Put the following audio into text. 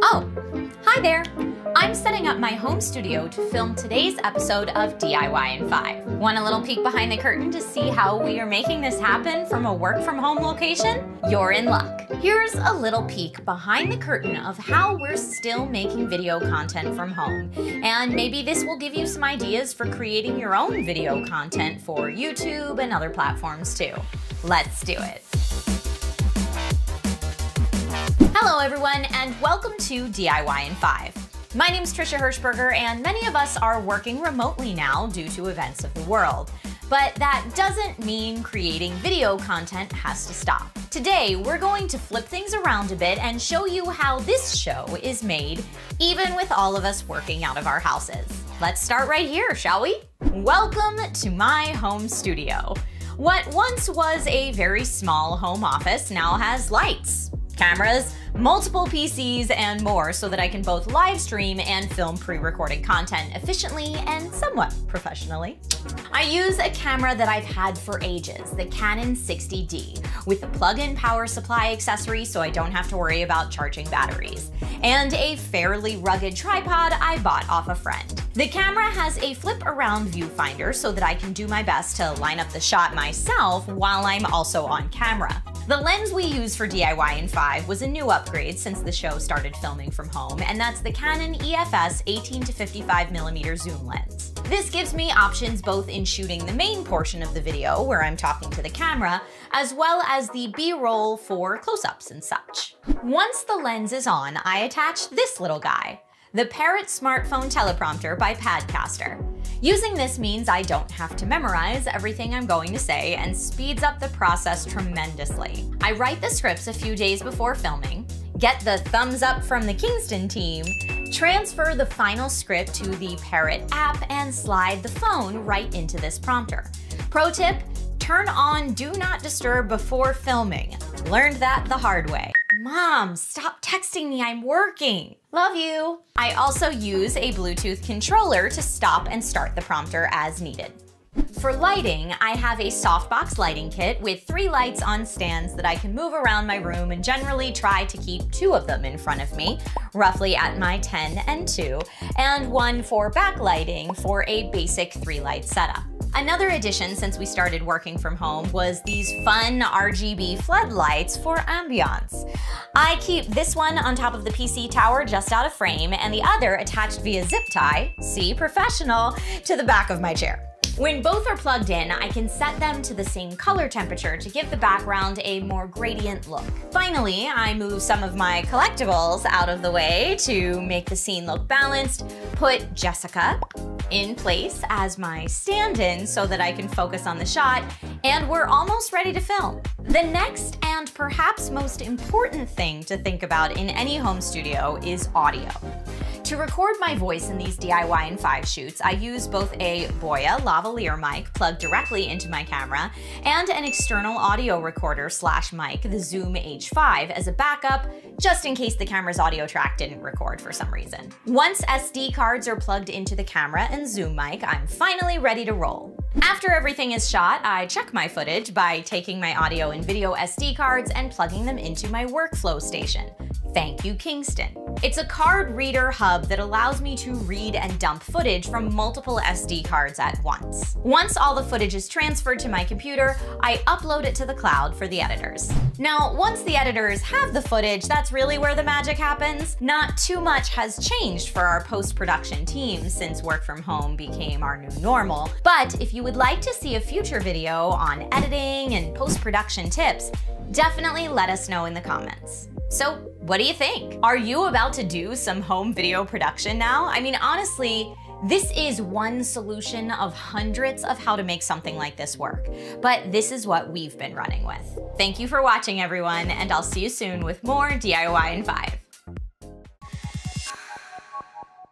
Oh, hi there! I'm setting up my home studio to film today's episode of DIY in 5. Want a little peek behind the curtain to see how we are making this happen from a work-from-home location? You're in luck. Here's a little peek behind the curtain of how we're still making video content from home. And maybe this will give you some ideas for creating your own video content for YouTube and other platforms too. Let's do it. Hello everyone, and welcome to DIY in 5. My name's Trisha Hirschberger, and many of us are working remotely now due to events of the world. But that doesn't mean creating video content has to stop. Today, we're going to flip things around a bit and show you how this show is made, even with all of us working out of our houses. Let's start right here, shall we? Welcome to my home studio. What once was a very small home office now has lights, cameras, multiple PCs, and more so that I can both live stream and film pre-recorded content efficiently and somewhat professionally. I use a camera that I've had for ages, the Canon 60D, with a plug-in power supply accessory so I don't have to worry about charging batteries, and a fairly rugged tripod I bought off a friend. The camera has a flip-around viewfinder so that I can do my best to line up the shot myself while I'm also on camera. The lens we use for DIY in 5 was a new upgrade since the show started filming from home, and that's the Canon EFS 18 to 55mm zoom lens. This gives me options both in shooting the main portion of the video, where I'm talking to the camera, as well as the B-roll for close-ups and such. Once the lens is on, I attach this little guy, the Parrot smartphone teleprompter by Padcaster. Using this means I don't have to memorize everything I'm going to say and speeds up the process tremendously. I write the scripts a few days before filming, get the thumbs up from the Kingston team, transfer the final script to the Parrot app, and slide the phone right into this prompter. Pro tip, turn on Do Not Disturb before filming. Learned that the hard way. Mom, stop texting me, I'm working. Love you. I also use a Bluetooth controller to stop and start the prompter as needed. For lighting, I have a softbox lighting kit with 3 lights on stands that I can move around my room and generally try to keep 2 of them in front of me, roughly at my 10 and 2, and 1 for backlighting for a basic 3-light setup. Another addition since we started working from home was these fun RGB floodlights for ambiance. I keep this one on top of the PC tower just out of frame and the other attached via zip tie, see, professional, to the back of my chair. When both are plugged in, I can set them to the same color temperature to give the background a more gradient look. Finally, I move some of my collectibles out of the way to make the scene look balanced, put Jessica in place as my stand-in so that I can focus on the shot, and we're almost ready to film. The next and perhaps most important thing to think about in any home studio is audio. To record my voice in these DIY in 5 shoots, I use both a Boya lavalier mic plugged directly into my camera and an external audio recorder / mic, the Zoom H5, as a backup, just in case the camera's audio track didn't record for some reason. Once SD cards are plugged into the camera and Zoom mic, I'm finally ready to roll. After everything is shot, I check my footage by taking my audio and video SD cards and plugging them into my workflow station. Thank you, Kingston. It's a card reader hub that allows me to read and dump footage from multiple SD cards at once. Once all the footage is transferred to my computer, I upload it to the cloud for the editors. Now, once the editors have the footage, that's really where the magic happens. Not too much has changed for our post-production team since work from home became our new normal, but if you would like to see a future video on editing and post-production tips, definitely let us know in the comments. So, what do you think? Are you about to do some home video production now? I mean, honestly, this is one solution of hundreds of how to make something like this work, but this is what we've been running with. Thank you for watching, everyone, and I'll see you soon with more DIY in 5.